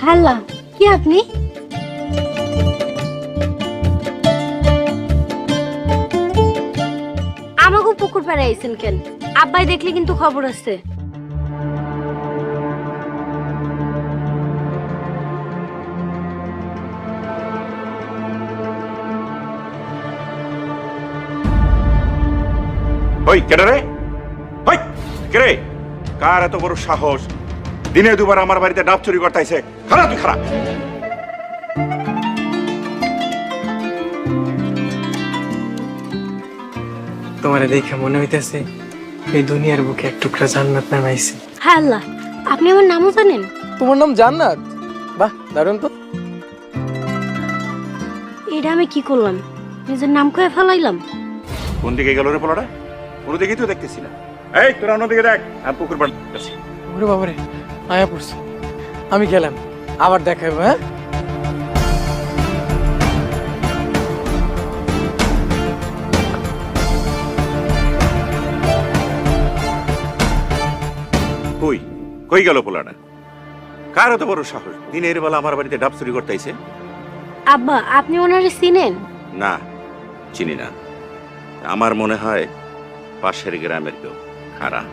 Hello, কি আপনি? আমাকে পুকুর পাড়ে আইছেন কেন? আব্বাই দেখলে কিন্তু খবর আছে। ওই কেডা রে? ওই কে রে? কার এত বড় সাহস দিনে দুবার আমার বাড়িতে ডাব চুরি করতে আইছে? খারাপ তুই খারাপ। তোমারে দেখে মনে হইতেছে এই দুনিয়ার বুকে এক টুকরা জান্নাত নামাইছে। হ্যালো, আপনি আমার নামও জানেন? তোমার নাম জান্নাত? বাহ, দারুণ তো। এটা আমি কি করলাম? নিজের নাম কয়ে ফেলাইলাম। কোন দিকে গেল রে পোলাটা? কোনো দিকেই তো দেখতেছি না। এই তোরা অন্যদিকে দেখ, আমি পুকুর পাড়ে আছি। ওরে বাবারে, আয়া পড়ছে। আমি গেলাম, আবার দেখা হবে। হ্যাঁ, কই কই গেল পোলাটা? কার এত বড় সাহস দিনের বেলা আমার বাড়িতে ডাব চুরি করতে আইছে? আব্বা, আপনি ওনারে চিনেন? না, চিনি না। আমার মনে হয় পাশের গ্রামের কেউ। খারাপ।